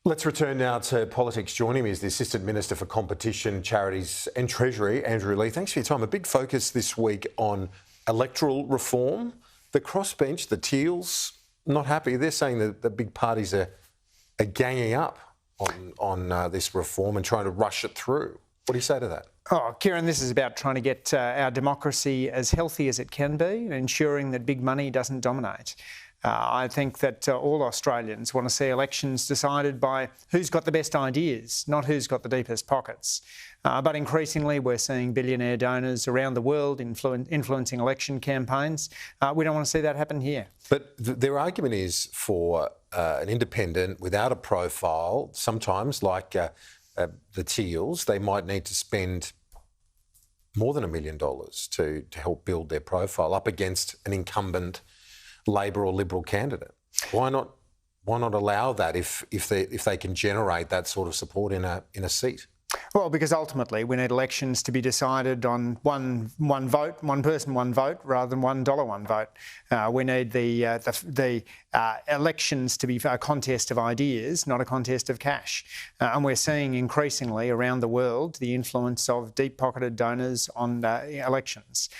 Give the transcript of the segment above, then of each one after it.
Let's return now to politics. Joining me is the Assistant Minister for Competition, Charities and Treasury, Andrew Leigh. Thanks for your time. A big focus this week on electoral reform. The crossbench, the Teals, not happy. They're saying that the big parties are ganging up on this reform and trying to rush it through. What do you say to that? Oh, Kieran, this is about trying to get our democracy as healthy as it can be and ensuring that big money doesn't dominate. I think that all Australians want to see elections decided by who's got the best ideas, not who's got the deepest pockets. But increasingly, we're seeing billionaire donors around the world influencing election campaigns. We don't want to see that happen here. But their argument is for an independent without a profile, sometimes like the Teals, they might need to spend more than $1 million to help build their profile up against an incumbent Labor or Liberal candidate. Why not allow that if they can generate that sort of support in a seat? Well, because ultimately we need elections to be decided on one vote, one person, one vote, rather than $1, one vote. We need the elections to be a contest of ideas, not a contest of cash. And we're seeing increasingly around the world the influence of deep-pocketed donors on elections.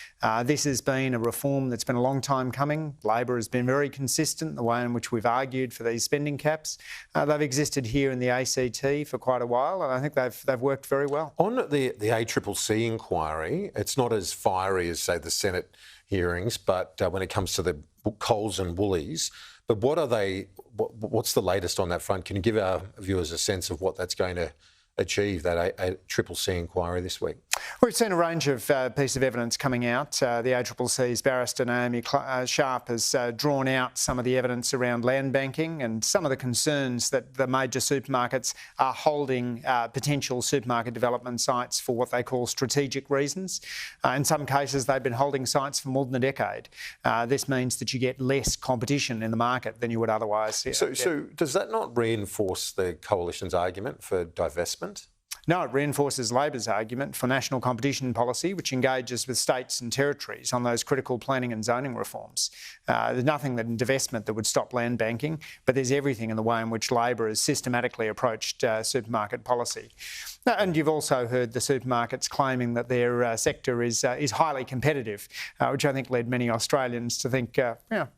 This has been a reform that's been a long time coming. Labor has been very consistent in the way in which we've argued for these spending caps. They've existed here in the ACT for quite a while, and I think they've worked very well. On the ACCC inquiry, it's not as fiery as, say, the Senate hearings, but when it comes to the Coles and Woolies, but what's the latest on that front? Can you give our viewers a sense of what that's going to achieve, that ACCC inquiry this week? We've seen a range of pieces of evidence coming out. The ACCC's barrister Naomi Sharp has drawn out some of the evidence around land banking and some of the concerns that the major supermarkets are holding potential supermarket development sites for what they call strategic reasons. In some cases, they've been holding sites for more than a decade. This means that you get less competition in the market than you would otherwise. So does that not reinforce the Coalition's argument for divestment? No, it reinforces Labor's argument for national competition policy, which engages with states and territories on those critical planning and zoning reforms. There's nothing in divestment that would stop land banking, but there's everything in the way in which Labor has systematically approached supermarket policy. And you've also heard the supermarkets claiming that their sector is highly competitive, which I think led many Australians to think,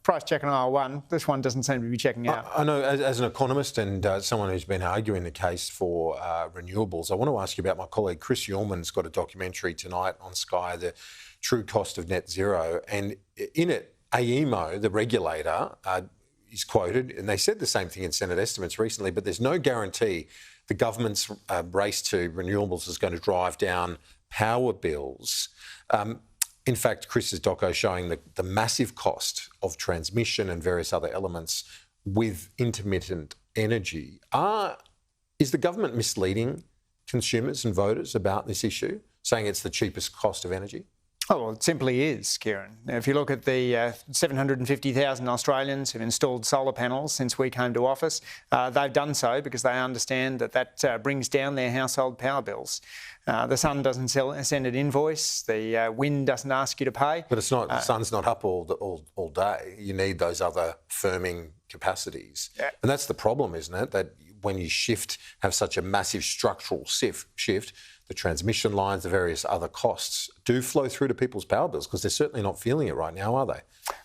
price check on aisle one, this one doesn't seem to be checking out. I know, as an economist and someone who's been arguing the case for renewables, I want to ask you about my colleague Chris Uhlmann's got a documentary tonight on Sky, The True Cost of Net Zero, and in it, AEMO, the regulator, is quoted, and they said the same thing in Senate estimates recently, but there's no guarantee the government's race to renewables is going to drive down power bills. In fact, Chris's doco showing the massive cost of transmission and various other elements with intermittent energy. Is the government misleading consumers and voters about this issue, saying it's the cheapest cost of energy? Oh, well, it simply is, Kieran. Now, if you look at the 750,000 Australians who've installed solar panels since we came to office, they've done so because they understand that brings down their household power bills. The sun doesn't send an invoice, the wind doesn't ask you to pay. But it's not. The sun's not up all day. You need those other firming capacities. Yeah. And that's the problem, isn't it? That when you have such a massive structural shift, the transmission lines, the various other costs do flow through to people's power bills because they're certainly not feeling it right now, are they?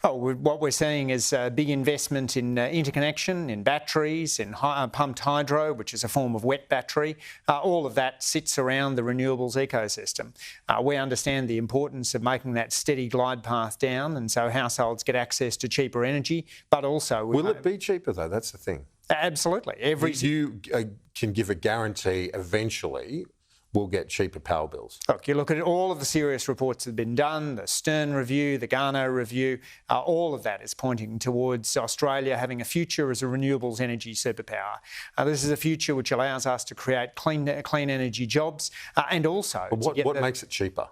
Oh, what we're seeing is a big investment in interconnection, in batteries, in pumped hydro, which is a form of wet battery. All of that sits around the renewables ecosystem. We understand the importance of making that steady glide path down, and so households get access to cheaper energy, but also... Will it be cheaper, though? That's the thing. Absolutely. You can give a guarantee eventually we'll get cheaper power bills. Look, you look at all of the serious reports that have been done, the Stern Review, the Garnaut Review, all of that is pointing towards Australia having a future as a renewables energy superpower. This is a future which allows us to create clean energy jobs and also... But what makes it cheaper?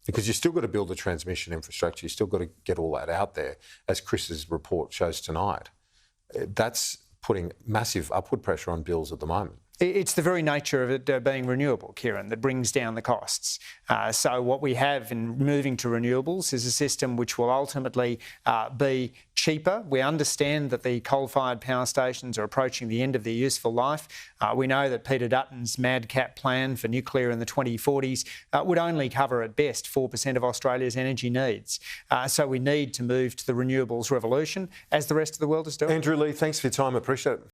Because you've still got to build the transmission infrastructure, you've still got to get all that out there, as Chris's report shows tonight. That's putting massive upward pressure on bills at the moment. It's the very nature of it being renewable, Kieran, that brings down the costs. So what we have in moving to renewables is a system which will ultimately be cheaper. We understand that the coal-fired power stations are approaching the end of their useful life. We know that Peter Dutton's madcap plan for nuclear in the 2040s would only cover at best 4% of Australia's energy needs. So we need to move to the renewables revolution, as the rest of the world is doing. Andrew Leigh, thanks for your time. I appreciate it.